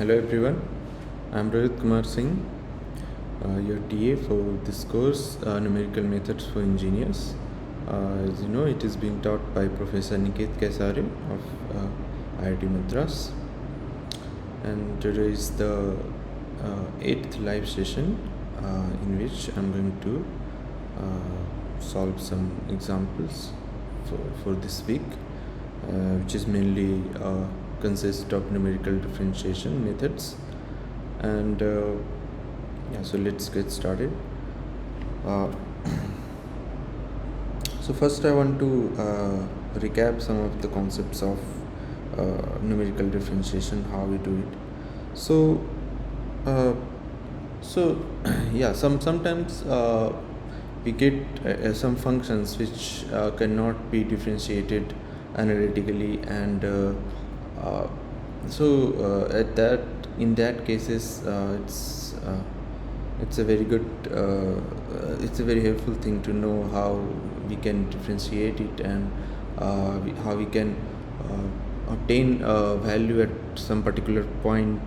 Hello everyone, I'm Rohit Kumar Singh, your TA for this course, Numerical Methods for Engineers. As you know, it is being taught by Professor Niket Kesare of IIT Madras. And today is the 8th live session in which I'm going to solve some examples for this week, which is mainly consist of numerical differentiation methods. And so let's get started. So first I want to recap some of the concepts of numerical differentiation, how we do it. So yeah, sometimes we get some functions which cannot be differentiated analytically, and in that cases it's a very good it's a very helpful thing to know how we can differentiate it, and how we can obtain a value at some particular point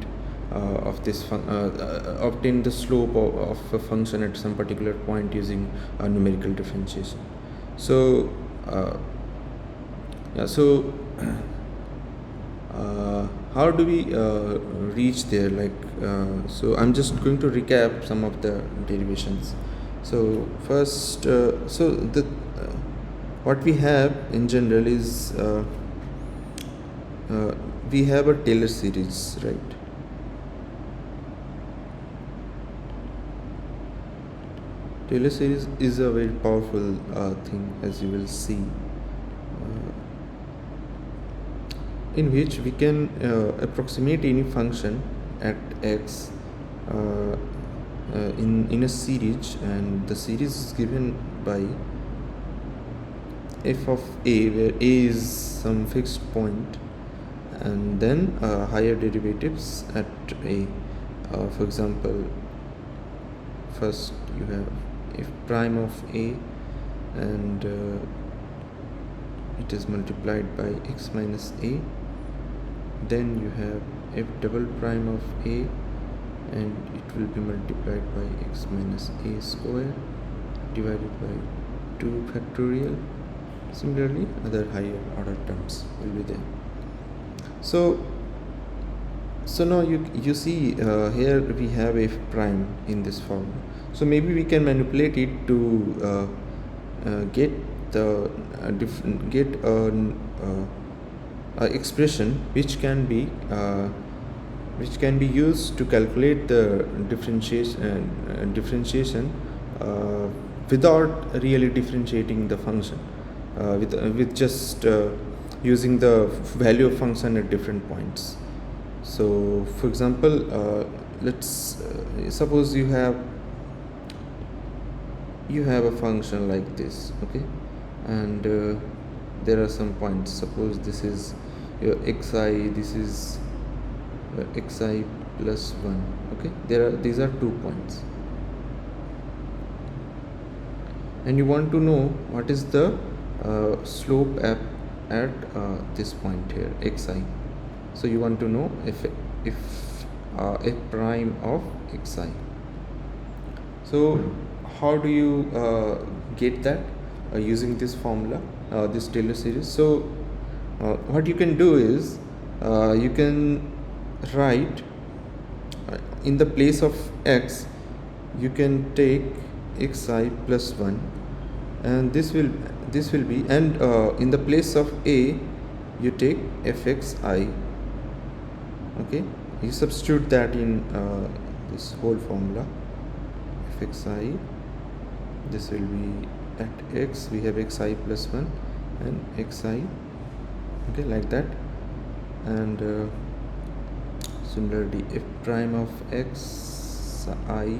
of this obtain the slope of a function at some particular point using numerical differentiation. So how do we reach there? So I'm just going to recap some of the derivations. So first, what we have in general is we have a Taylor series, right? Taylor series is a very powerful thing, as you will see, in which we can approximate any function at x in a series, and the series is given by f of a, where a is some fixed point, and then higher derivatives at a. For example, first you have f prime of a, and it is multiplied by x minus a. Then you have f double prime of a, and it will be multiplied by x minus a square divided by 2 factorial. Similarly, other higher order terms will be there. So now you see here we have f prime in this form. So maybe we can manipulate it to get the expression which can be used to calculate the differentiation without really differentiating the function, with just using the value of function at different points. So for example, let's suppose you have a function like this, okay, and there are some points. Suppose this is your xi, this is xi plus 1, okay. These are 2 points, and you want to know what is the slope at this point here, xi. So you want to know if f prime of xi. So how do you get that? Using this formula, this Taylor series. So what you can do is you can write in the place of x, you can take xi plus 1, and this will be, and in the place of a you take fxi, okay. You substitute that in this whole formula, fxi. This will be at x, we have xi plus 1 and xi, okay, like that. And similarly f prime of x I,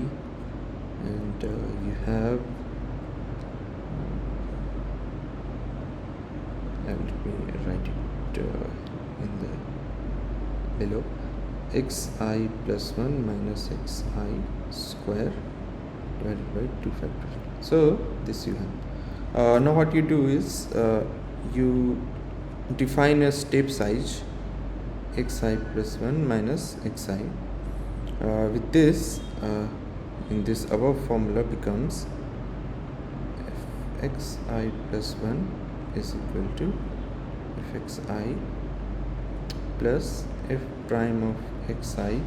and you have let me write it in the below, xi plus 1 minus xi square divided by 2 factorial. So this you have. Now what you do is you define a step size xi plus 1 minus xi. With this, in this above formula becomes fxi plus 1 is equal to fxi plus f prime of xi,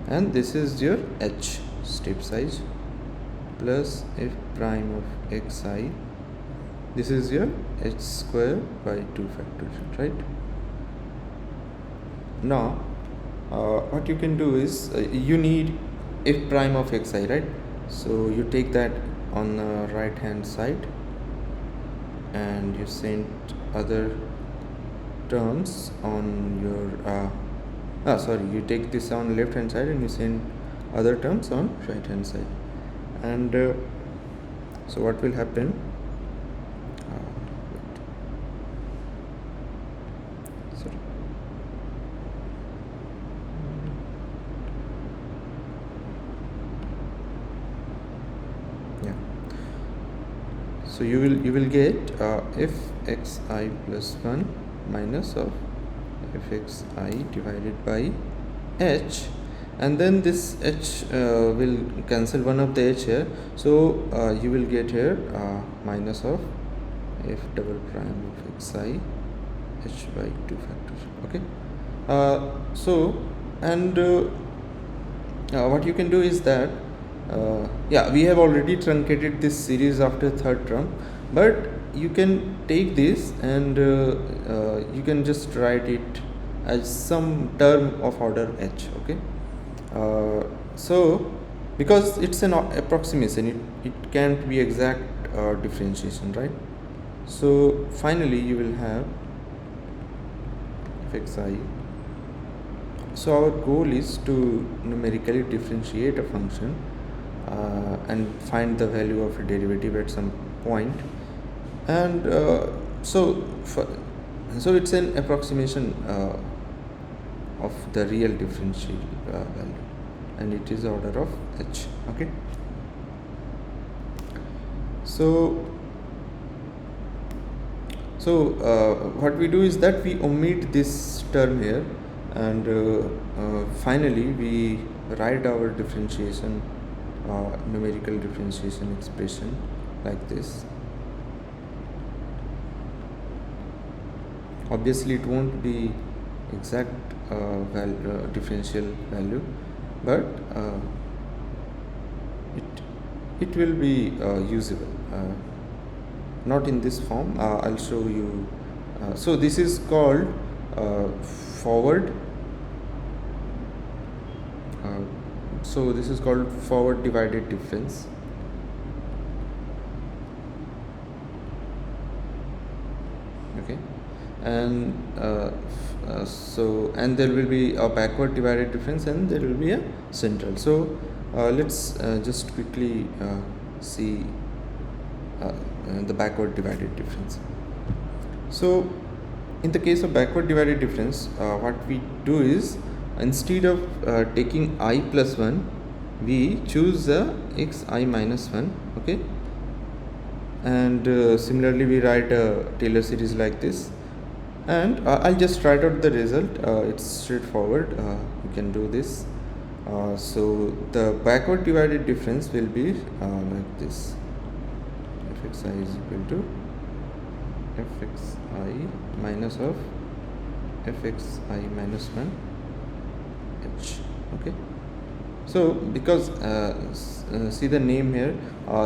and this is your h step size, plus f prime of xi, this is your h square by 2 factorial, right? Now what you can do is you need f prime of xi, right? So you take that on the right hand side and you send other terms on your you take this on left hand side and you send other terms on right hand side, and so what will happen, sorry, yeah, so you will get fxi plus 1 minus of fxi divided by h, and then this h will cancel one of the h here, so you will get here minus of f double prime of xi h by 2 factorial. Okay, so and what you can do is that yeah, we have already truncated this series after third term, but you can take this and you can just write it as some term of order h. Okay, so because it's an approximation, it can't be exact differentiation, right? So finally you will have fxi. So our goal is to numerically differentiate a function and find the value of a derivative at some point, and so it's an approximation of the real differential value, and it is order of h. Okay, so what we do is that we omit this term here, and finally we write our differentiation numerical differentiation expression like this. Obviously it won't be exact differential value, but it will be usable, not in this form. I'll show you. So this is called forward. So this is called forward divided difference. Okay, and and there will be a backward divided difference, and there will be a central. So let's just quickly see the backward divided difference. So in the case of backward divided difference, what we do is, instead of taking I plus 1, we choose the xi minus 1. Okay, and similarly we write a Taylor series like this, and I'll just write out the result. It's straightforward. You can do this. So the backward divided difference will be like this: fxi is equal to fxi minus of fxi minus 1 h. Okay, so because see the name here,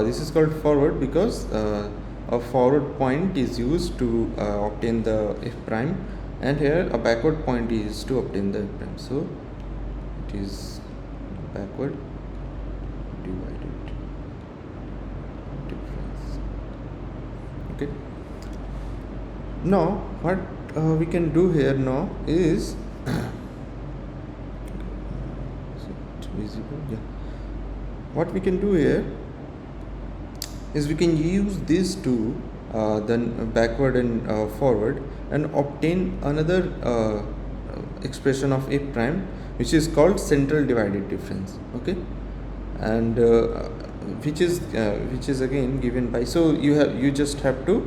this is called forward because a forward point is used to obtain the f prime, and here a backward point is to obtain the f prime. So it is backward divided difference. Okay, now what we can do here now is visible, yeah, what we can do here is we can use these two, then backward and forward, and obtain another expression of f prime, which is called central divided difference. Okay, and which is again given by, so you just have to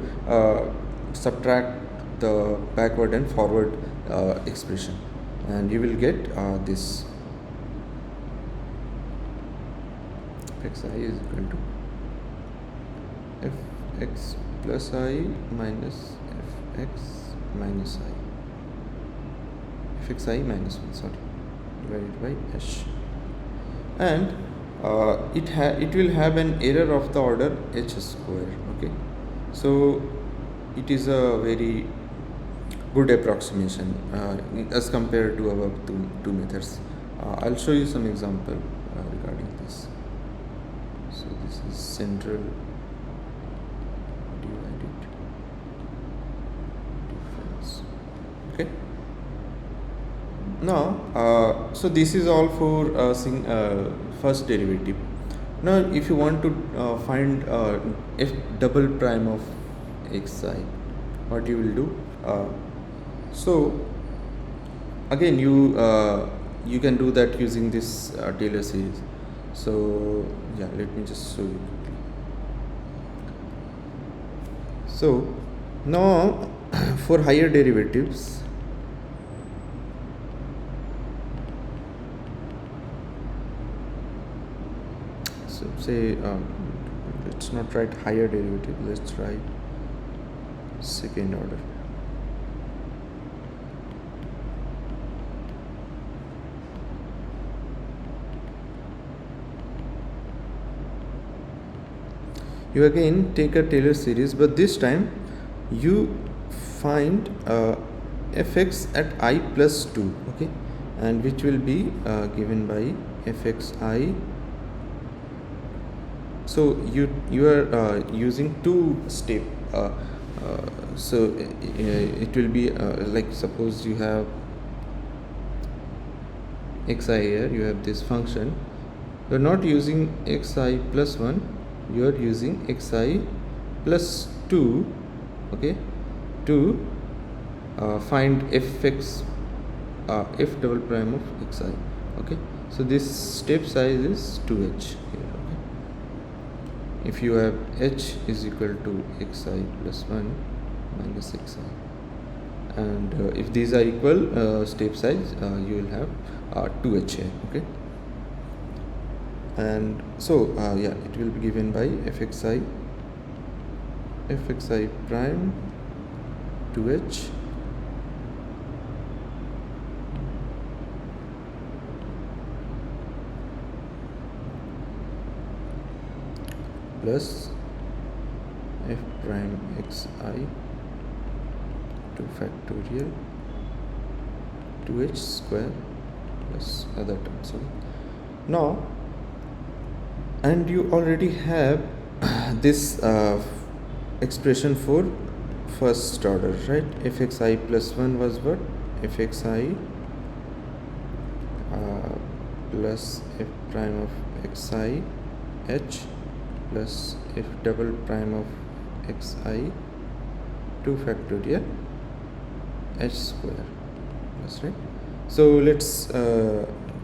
subtract the backward and forward expression. and you will get this fxi is equal to fx plus I minus fx minus I, fxi minus 1, sorry, divided by h, and it will have an error of the order h square. Okay, so it is a very good approximation as compared to above two methods. I'll show you some example regarding this. So this is central divided difference. Okay, now so this is all for first derivative. Now if you want to find f double prime of xi, what you will do, so again you can do that using this Taylor series. So yeah, let me just show you quickly. So now for higher derivatives, so say let's not write higher derivative, let's write second order. You again take a Taylor series, but this time you find fx at I plus 2, okay, and which will be given by fxi. So you are using two step, so it will be like suppose you have xi here, you have this function, you are not using xi plus 1, you are using xi plus 2, okay, to find fx f double prime of xi. Okay, so this step size is 2h here. Okay, if you have h is equal to xi plus 1 minus xi, and if these are equal step size, you will have 2h here. Okay, and so yeah, it will be given by fxi prime 2h plus f prime xi 2 factorial 2h square plus other terms. Okay, now, and you already have this expression for first order, right? fxi plus 1 was what? fxi plus f prime of xi h plus f double prime of xi 2 factorial h square plus, right? So let's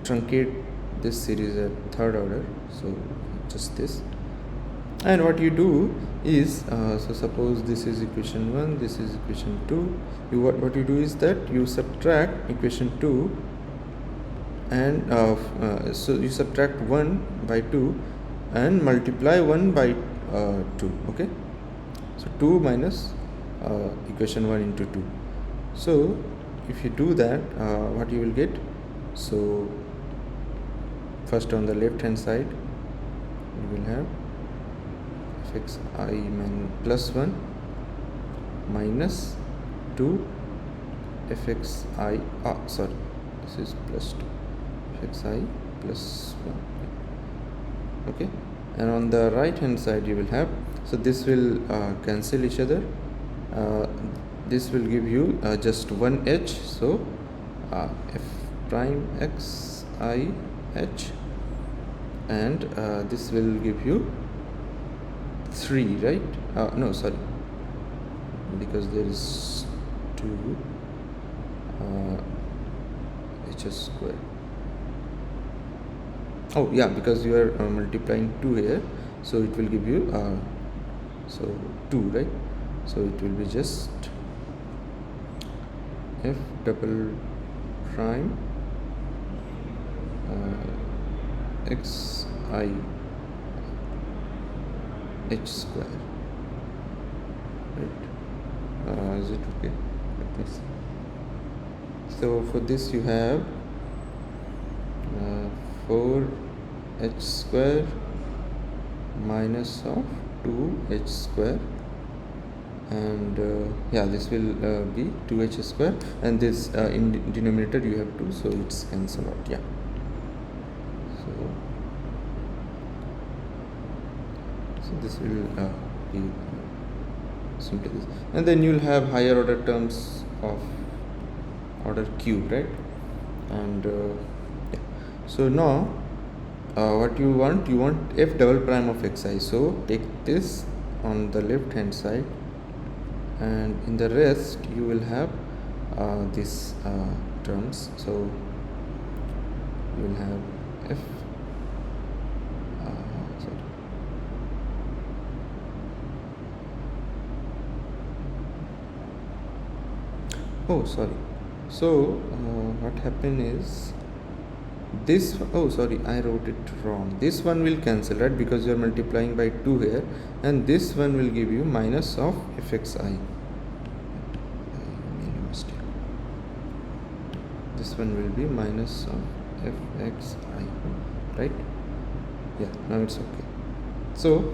truncate this series at third order, so just this, and what you do is so suppose this is equation 1, this is equation 2, what you do is that you subtract equation 2, and so you subtract 1 by 2 and multiply 1 by 2. Okay, so 2 minus equation 1 into 2. So if you do that, what you will get, so first on the left hand side you will have fxi plus 1 minus 2 fxi, sorry, this is plus 2 fxi plus 1. Okay, and on the right hand side you will have, so this will cancel each other, this will give you just one h, so f prime xi h, and this will give you 3, right? No, sorry, because there is 2 h square. Oh yeah, because you are multiplying 2 here, so it will give you so 2, right? So it will be just f double prime xi h square, right? Is it okay? Let me see. So for this you have 4h square minus of 2h square, and yeah, this will be 2h square, and this in denominator you have 2, so it's cancel out. Yeah, so this will be simply this, and then you'll have higher order terms of order cube, right? And yeah. So now what you want f double prime of xi, so take this on the left hand side, and in the rest you will have these terms. So you will have f sorry, oh sorry, so what happened is this, oh sorry, I wrote it wrong. This one will cancel, right, because you are multiplying by 2 here, and this one will give you minus of fxi. I made a mistake. This one will be minus of fxi, right? Yeah, now it's okay. So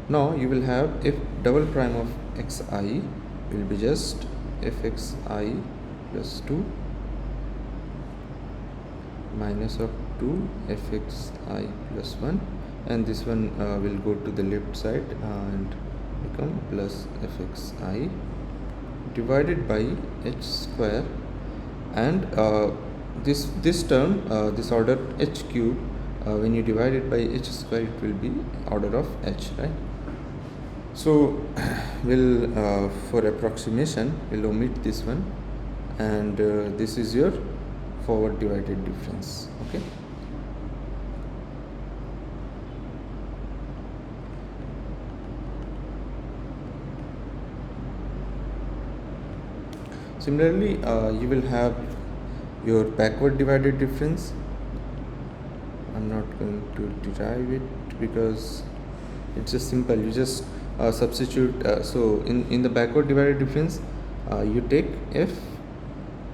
now you will have f double prime of xi will be just fxi plus 2 minus of 2 fxi plus 1, and this one will go to the left side and become plus fxi divided by h square, and this term, this order h cube, when you divide it by h square, it will be order of h, right? So we'll for approximation we'll omit this one, and this is your forward divided difference. Okay, similarly you will have your backward divided difference. I'm not going to derive it because it's just simple. You just substitute, so in the backward divided difference you take f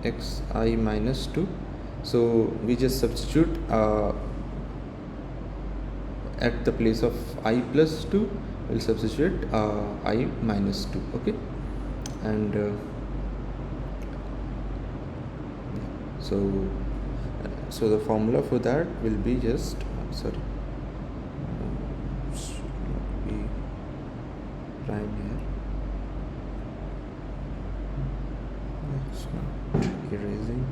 xi minus 2, so we just substitute at the place of I plus 2 we'll substitute I minus 2. Okay, and so the formula for that will be just sorry, should not be prime here, it's not erasing.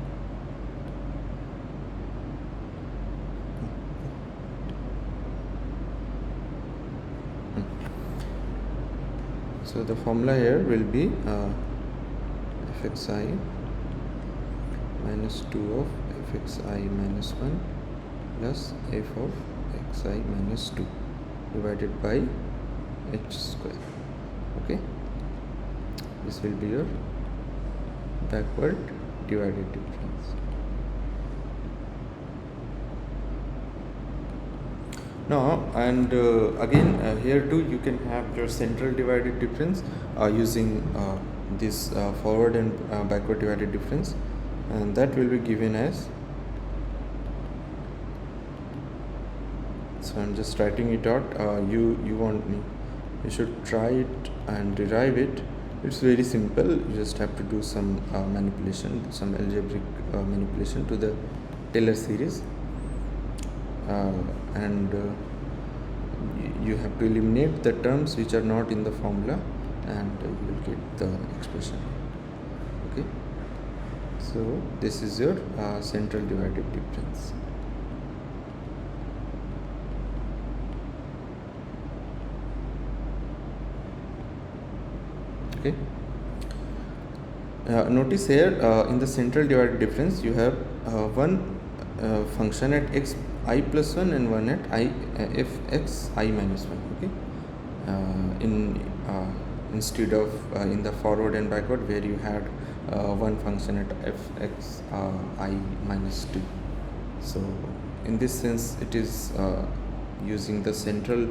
So the formula here will be fxi minus 2 of fxi minus 1 plus f of xi minus 2 divided by h square. Okay, this will be your backward divided difference. Now, and again here too you can have your central divided difference using this forward and backward divided difference, and that will be given as, so I'm just writing it out. You should try it and derive it. It's very simple. You just have to do some manipulation, some algebraic manipulation to the Taylor series, and you have to eliminate the terms which are not in the formula, and you will get the expression. Okay, so this is your central divided difference. Okay, notice here in the central divided difference you have one function at x I plus 1 and one at f x I minus 1. Okay, instead of in the forward and backward where you had one function at fx I minus 2. So in this sense it is using the central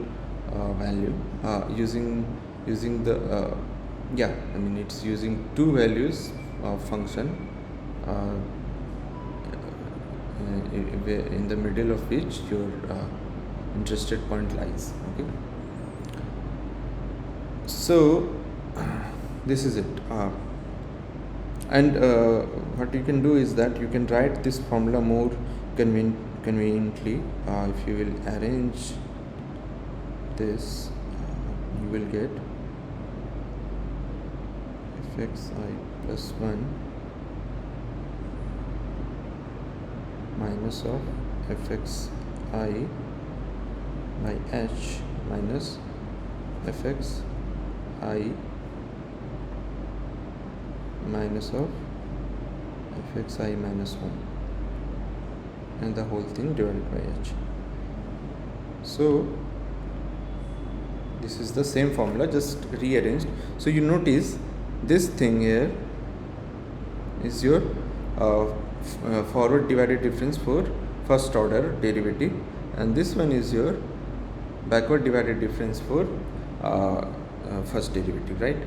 value, using the yeah, I mean it's using two values of function in the middle of which your interested point lies. Okay, so this is it. And what you can do is that you can write this formula more conveniently. If you will arrange this, you will get fxi plus 1 minus of fxi by h minus fxi minus of fxi minus 1, and the whole thing divided by h. So this is the same formula, just rearranged. So you notice this thing here is your forward divided difference for first order derivative, and this one is your backward divided difference for first derivative, right?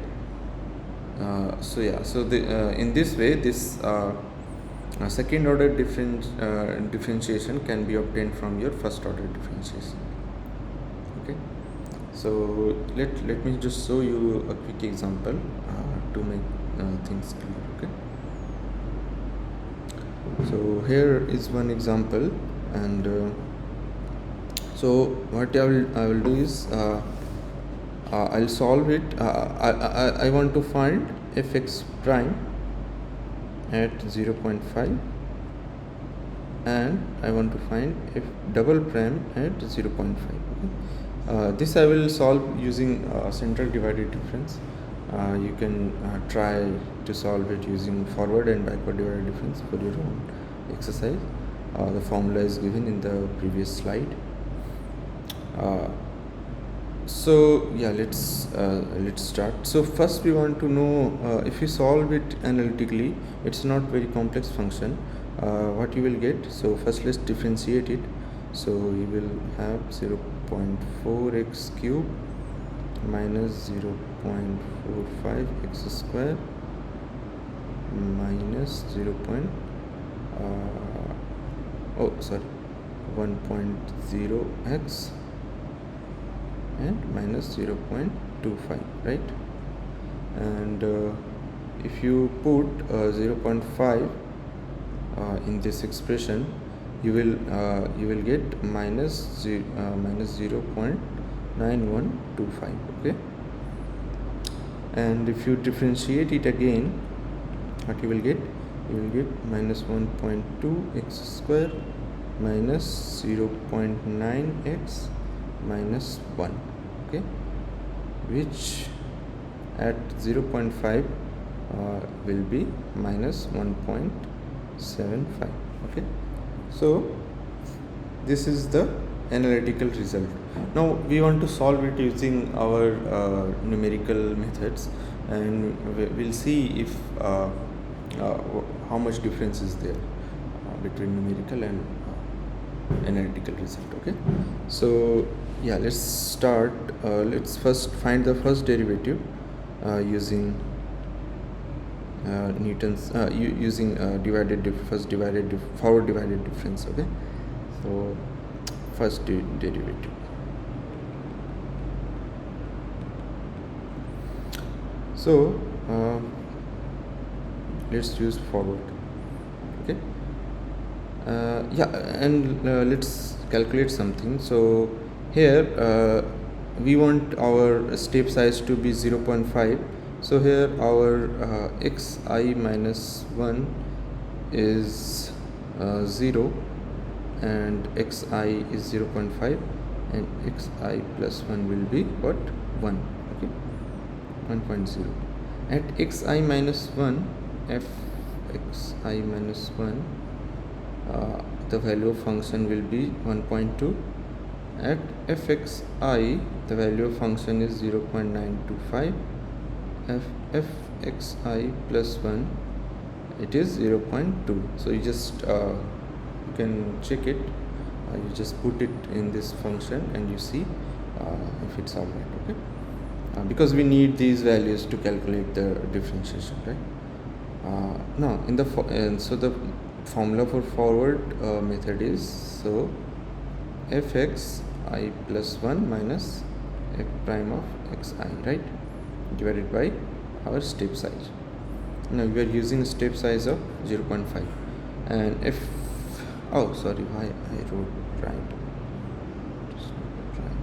So yeah, so in this way this second order differentiation can be obtained from your first order differentiation. Okay, so let me just show you a quick example to make things clear. Okay, so here is one example, and so what I will do is I'll solve it. I want to find fx prime at 0.5, and I want to find f double prime at 0.5. Okay? This I will solve using central divided difference. You can try to solve it using forward and backward divided difference for your own exercise. The formula is given in the previous slide. So yeah, let's start. So first we want to know, if you solve it analytically, it's not very complex function, what you will get. So first let's differentiate it. So you will have 0.4x cube minus 0.45 x square minus 1.0x and minus 0.25, right? And if you put 0.5 in this expression, you will get minus 0.9125. okay, and if you differentiate it again, what you will get minus 1.2 x square minus 0.9x minus 1, okay, which at 0.5 will be minus 1.75. okay, so this is the analytical result. Now we want to solve it using our numerical methods, and we'll see if how much difference is there between numerical and analytical result. Okay, so yeah, let's start. Let's first find the first derivative using Newton's using forward divided difference. Okay, so first derivative. So let's use forward. Okay, yeah, and let's calculate something. So here we want our step size to be 0.5. so here our xi minus 1 is 0 and xi is 0.5, and xi plus 1 will be what? 1. okay, 1.0. at xi minus 1, fxi minus 1, the value of function will be 1.2. at fxi, the value of function is 0.925. fxi plus 1 it is 0.2. So you just you can check it. You just put it in this function and you see if it's alright. Okay, because we need these values to calculate the differentiation, right? Now in the so the formula for forward method is, so fx I plus 1 minus f prime of xi, right, divided by our step size. Now we are using a step size of 0.5, and if, oh sorry, why I wrote right, just right.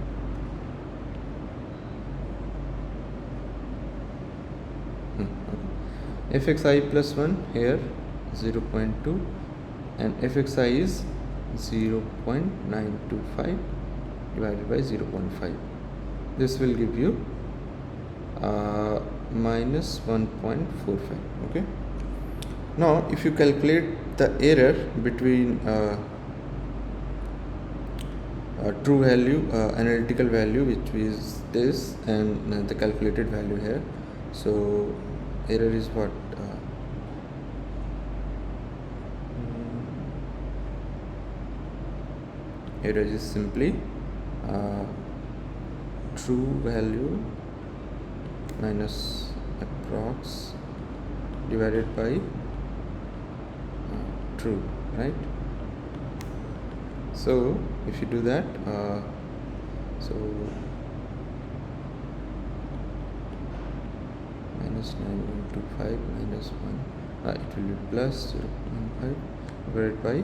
Okay. fxi plus 1 here 0.2 and fxi is 0.925 divided by 0.5. This will give you minus 1.45. okay, now if you calculate the error between true value, analytical value, which is this, and the calculated value here, so error is what, error is simply true value minus approx divided by true, right? So if you do that, so minus 9125 minus 1, it will be plus 0.5 divided by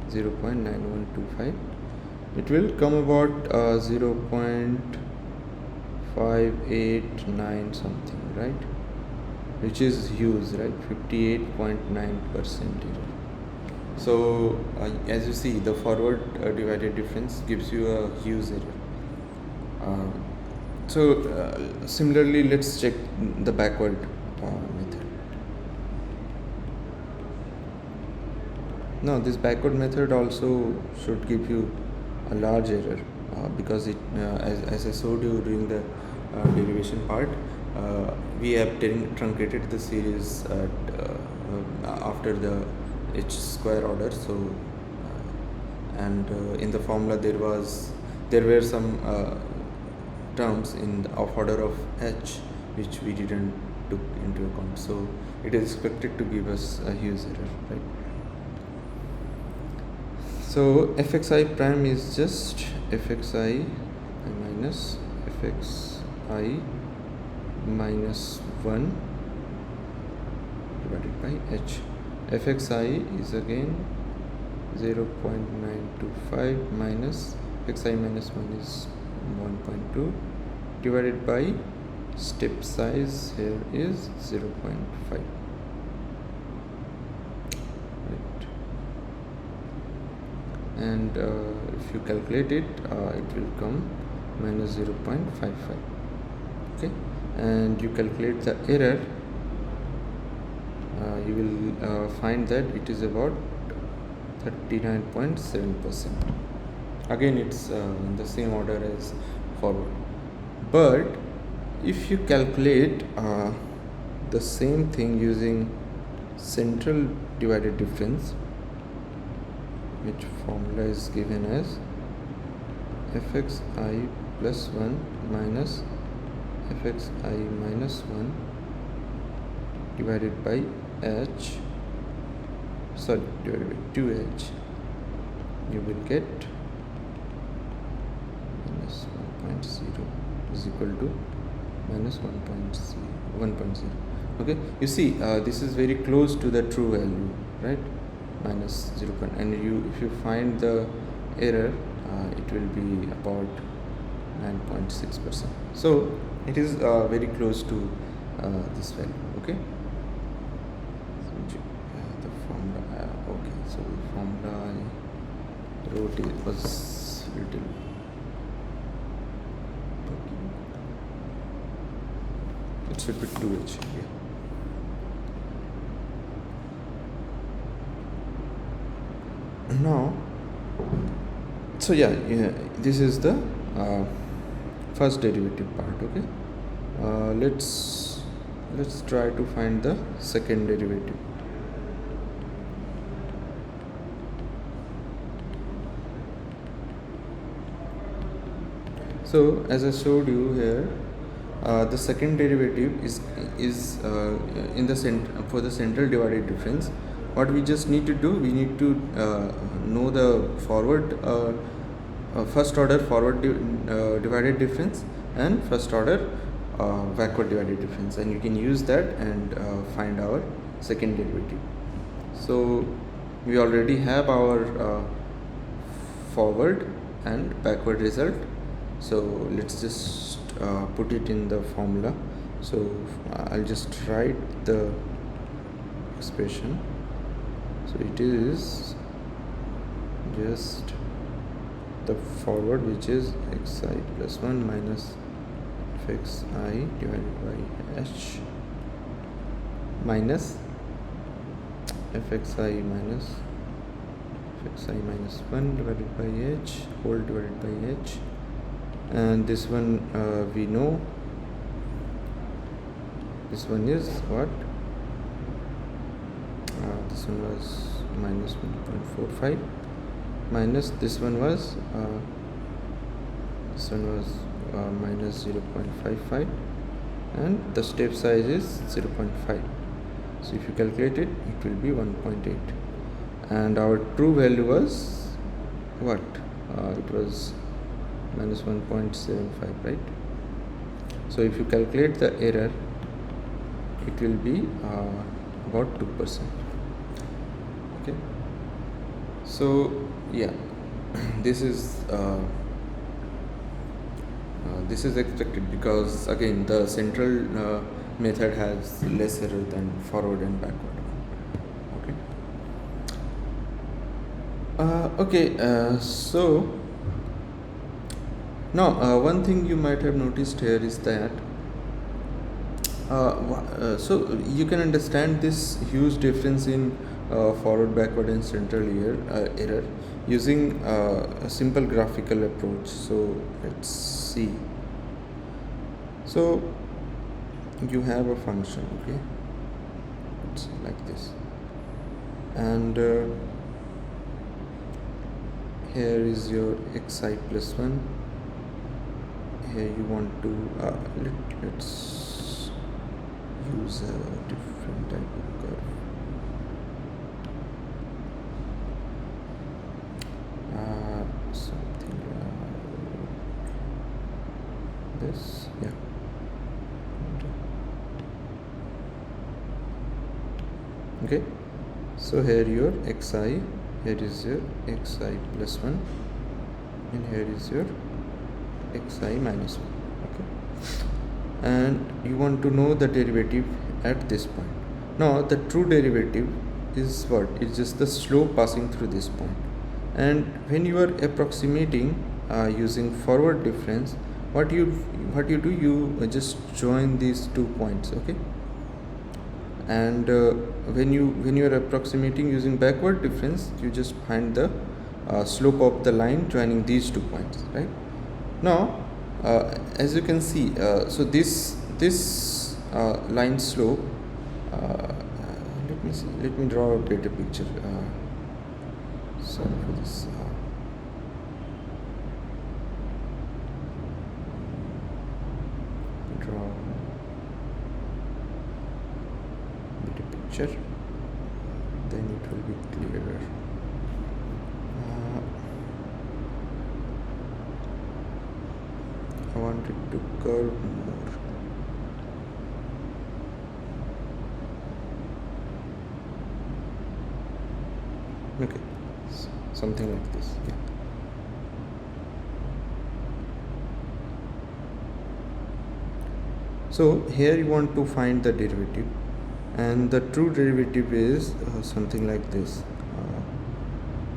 0.9125. It will come about 0.589 something, right, which is huge, right, 58.9% error. So as you see, the forward divided difference gives you a huge error. Similarly, let's check the backward method. Now this backward method also should give you a large error, because it, as I showed you during the derivation part, we have truncated the series after the h square order. So in the formula there were some terms of order of h which we didn't took into account, so it is expected to give us a huge error, right? So fxi prime is just fxi minus fxi minus 1 divided by h. fxi is again 0.925 minus fxi minus 1 is 1.2 divided by step size here is 0.5. And if you calculate it, it will come minus 0.55. okay, and you calculate the error, you will find that it is about 39.7%. again it's in the same order as forward. But if you calculate the same thing using central divided difference, which formula is given as fxi plus 1 minus fxi minus 1 divided by divided by 2h, you will get minus 1.0 is equal to minus 1.0. okay, you see this is very close to the true value, right, minus 0. And if you find the error, it will be about 9.6%. so it is very close to this value. okay, the formula, okay, so the formula I wrote it was little, it should be 2h here. Now, so this is the first derivative part. okay, let's try to find the second derivative. So as I showed you here, the second derivative is in the for the central divided difference. What we just need to do, we need to know the forward first order forward divided difference and first order backward divided difference, and you can use that and find our second derivative. So we already have our forward and backward result, so let's just put it in the formula. So I'll just write the expression. So it is just the forward, which is xi plus 1 minus fxi divided by h minus fxi minus 1 divided by h whole divided by h, and this one we know this one is what, this one was minus 1.45 minus this one was minus 0.55, and the step size is 0.5. So if you calculate it, it will be 1.8, and our true value was what, it was minus 1.75, right? So if you calculate the error, it will be about 2%. Okay, so yeah, this is expected because again the central method has less error than forward and backward. Okay. So now one thing you might have noticed here is that so you can understand this huge difference in forward, backward and central error using a simple graphical approach. So let's see. So you have a function, okay, it's like this, and here is your xi plus 1. Here you want to let's use a different type of curve. Something like this, yeah. Okay, so here your xi, here is your xi plus 1, and here is your xi minus 1. Okay, and you want to know the derivative at this point. Now the true derivative is what? It's just the slope passing through this point. And when you are approximating using forward difference, what you do, you just join these 2 points, okay, and when you are approximating using backward difference, you just find the slope of the line joining these 2 points, right? Now as you can see, so this line slope, let me draw a better picture. Sorry for this. Draw a better picture, then it will be clearer. I want it to curve more. Okay, something like this. Yeah. So here you want to find the derivative, and the true derivative is something like this.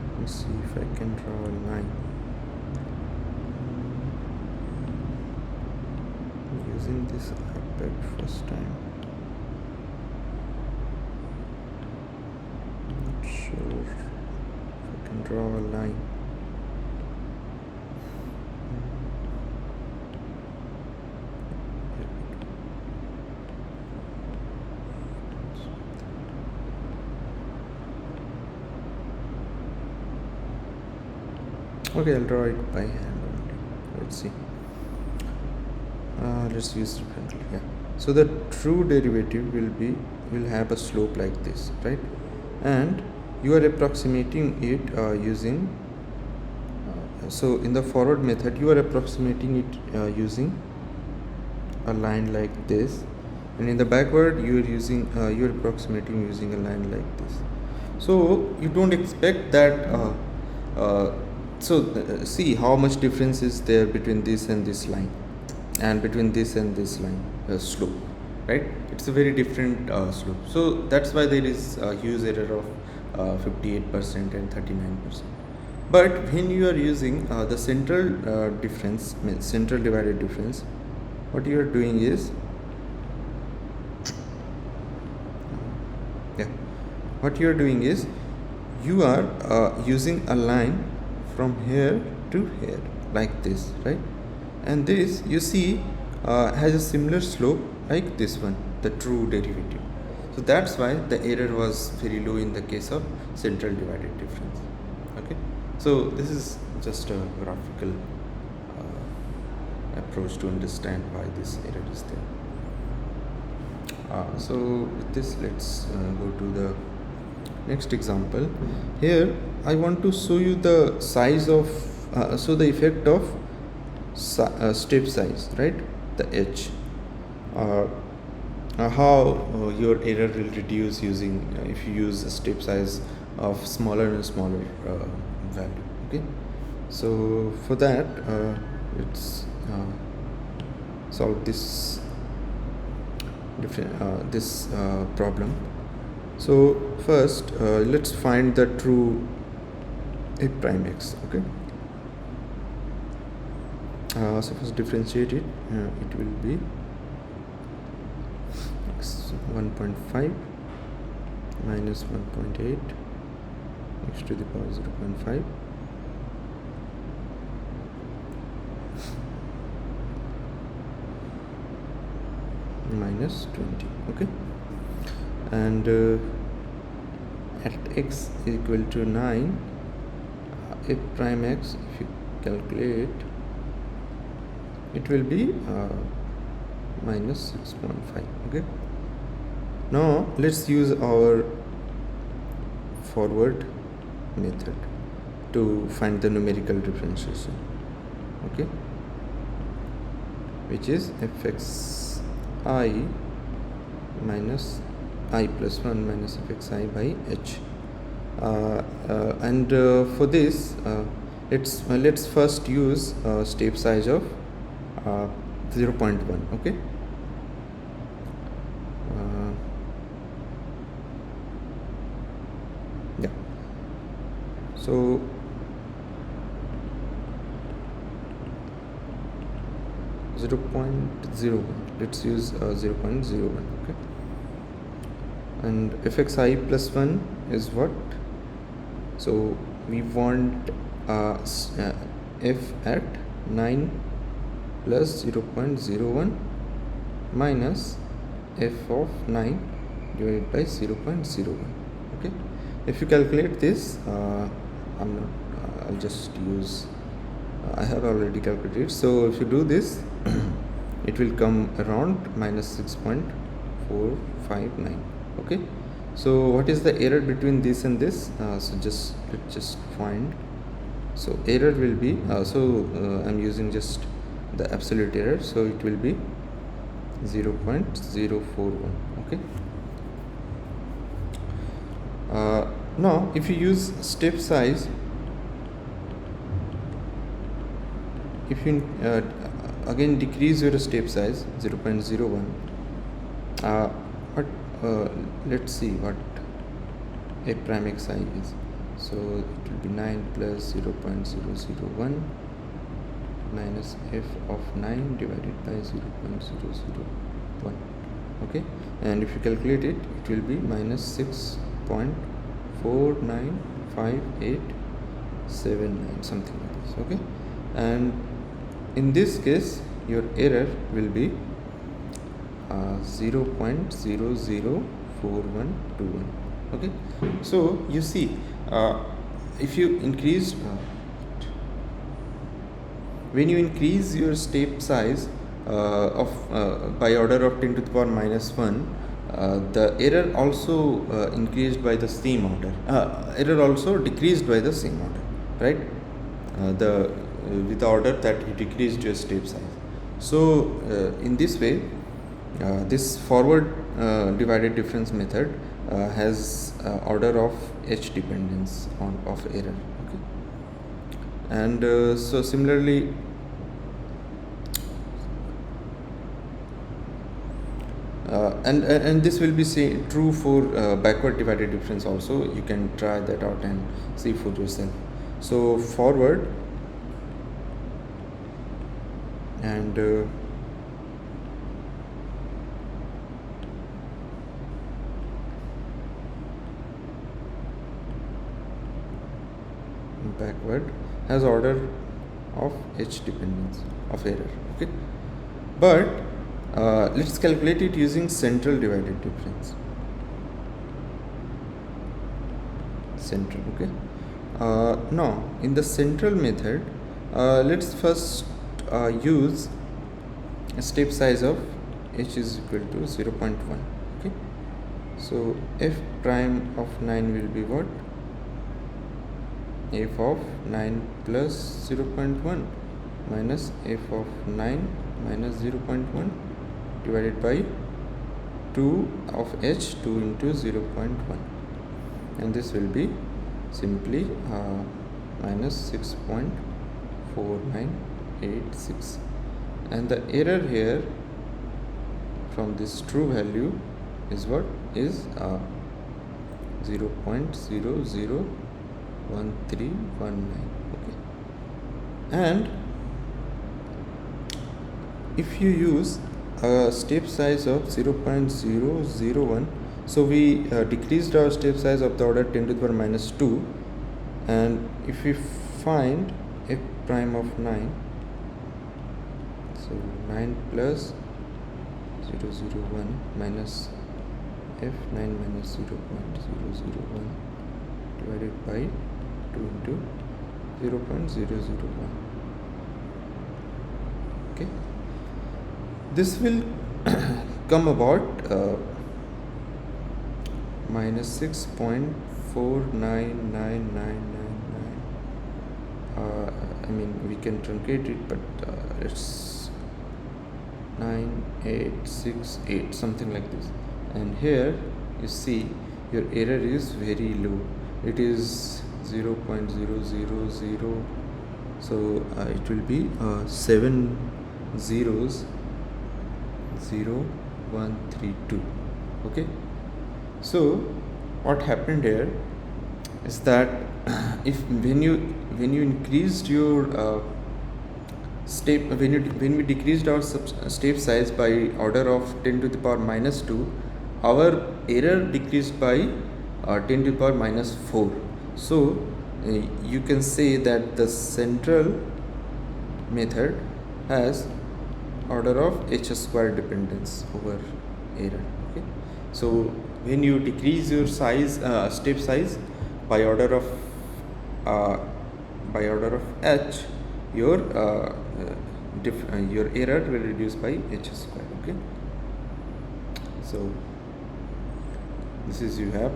Let me see if I can draw a line using this iPad first time. Not sure if I can draw a line. Okay, I'll draw it by hand only. Let's see. let's use differently. Yeah, so the true derivative will have a slope like this, right? And you are approximating it using so in the forward method you are approximating it using a line like this, and in the backward you are using you are approximating using a line like this. So you don't expect that see how much difference is there between this and this line, and between this and this line slope, right? It's a very different slope. So that's why there is a huge error of 58% and 39%. But when you are using the central difference, means central divided difference, what you are doing is what you are doing is you are using a line from here to here like this, right? And this you see has a similar slope like this one, the true derivative. So that's why the error was very low in the case of central divided difference. Okay, so this is just a graphical approach to understand why this error is there. So with this, let's go to the next example. Here I want to show you the size of so the effect of step size, right? The h how your error will reduce using if you use a step size of smaller and smaller value. Okay, so for that let's solve this problem. So first let's find the true f prime x. Okay, so first differentiate it. It will be x 1.5 minus 1.8 x to the power 0.5 minus 20. Okay, and at x equal to 9, f prime x, if you calculate, it will be minus 6.5. Okay, now let's use our forward method to find the numerical differentiation. Okay, which is fx I minus I plus 1 minus fxi by h. And for this let's first use step size of 0.1. Okay, yeah, so zero point 0.01. Let's use 0.01. Okay, and fxi plus 1 is what? So we want f at 9 plus 0.01 minus f of 9 divided by 0.01. Okay, if you calculate this, I'll just use I have already calculated. So if you do this it will come around minus 6.459. Okay, so what is the error between this and this? So let's just find. So error will be I'm using just the absolute error, so it will be 0.041. Okay, now if you use step size, if you again decrease your step size 0.01, let's see what a prime xi is. So it will be 9 plus 0.001 minus f of 9 divided by 0.001. Okay, and if you calculate it, it will be minus 6.495879, something like this. Okay, and in this case your error will be 0.004121. Okay, so you see if you increase when you increase your step size by order of 10 to the power minus 1, the error also increased by the same order. Error also decreased by the same order, right? With the order that you decreased your step size. So in this way, this forward divided difference method has order of h dependence of error. Okay, and so similarly. And this will be true for backward divided difference also. You can try that out and see for yourself. So forward and backward has order of h dependence of error. Okay, but let's calculate it using central divided difference. Central, okay. Now in the central method, let's first use a step size of h is equal to 0.1. Okay, so f prime of 9 will be what? F of 9 plus 0.1 minus f of 9 minus 0.1 divided by 2 of h, 2 into 0.1, and this will be simply minus 6.4986, and the error here from this true value is what? Is 0.001319. Okay, and if you use a step size of 0.001, so we decreased our step size of the order 10 to the power minus 2, and if we find f prime of 9, so 9 plus 001 minus f9 minus 0.001 divided by 2 into 0.001. Okay, this will come about minus 6.499999. I mean, we can truncate it, but it's 9868, something like this. And here you see your error is very low. It is 0.000, so it will be 7 zeros 0132. Okay, so what happened here is that if when you increased your step, when we decreased our step size by order of 10 to the power minus 2, our error decreased by 10 to the power minus 4. So you can say that the central method has order of h square dependence over error. Okay, so when you decrease your size, step size by order of h, your error will reduce by h square. Okay, so this is you have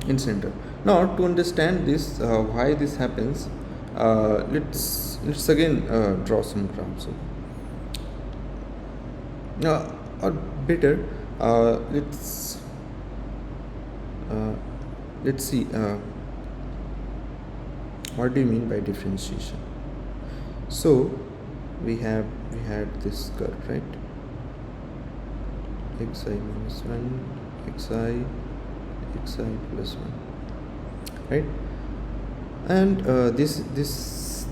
in center. Now to understand this, why this happens, let's again draw some graphs. Or better, let's see what do you mean by differentiation. So we had this curve, right? Xi minus 1, xi plus 1, right? And this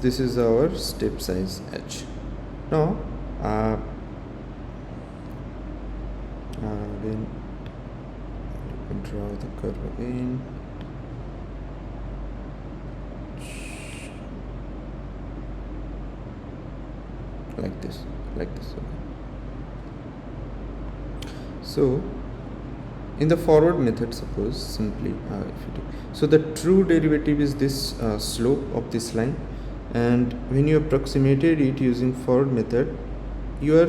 is our step size h. Now then let me draw the curve again. Like this. Okay. So in the forward method, suppose simply if you take, so the true derivative is this slope of this line, and when you approximated it using forward method, you are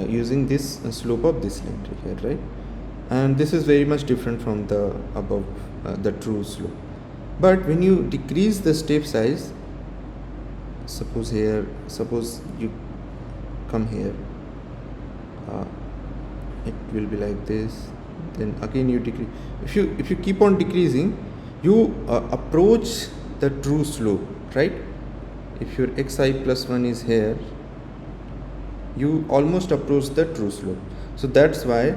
using this slope of this line here, right? And this is very much different from the above, the true slope. But when you decrease the step size, suppose you come here, it will be like this. Then again you decrease. If you keep on decreasing, you approach the true slope, right? If your xi plus 1 is here, you almost approach the true slope. So that's why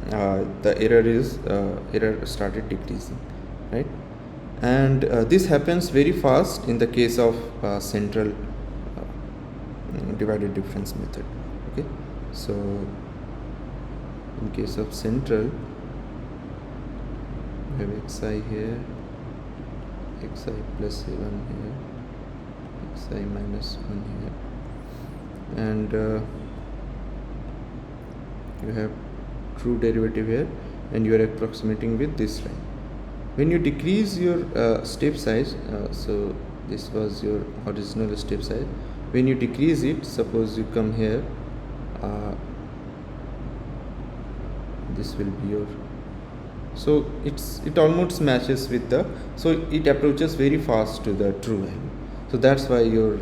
the error started decreasing, right? And this happens very fast in the case of central divided difference method. Okay, so in case of central, we have xi here, xi plus 1 here, xi minus 1 here, and you have true derivative here, and you are approximating with this line. When you decrease your step size, so this was your original step size. When you decrease it, suppose you come here, this will be your, so it almost matches with the, so it approaches very fast to the true value. So that's why your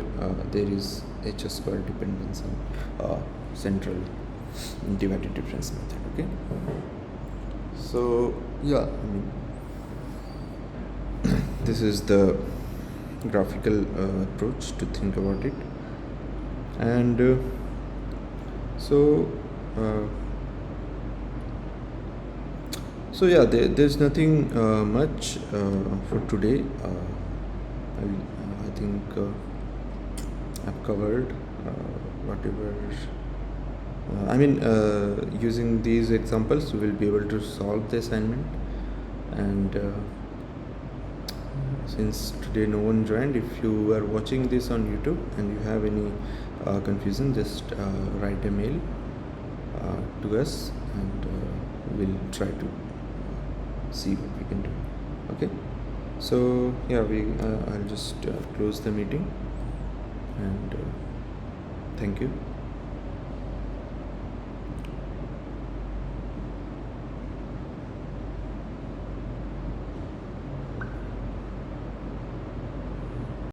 there is h square dependence on central divided difference method. Okay, so yeah, I mean, this is the graphical approach to think about it. And so yeah, there's nothing much for today. I think I've covered whatever. Using these examples, you will be able to solve the assignment. And since today no one joined, if you are watching this on YouTube and you have any confusion, just write a mail to us, and we'll try to see what we can do. Okay, so yeah, I'll just close the meeting, and thank you.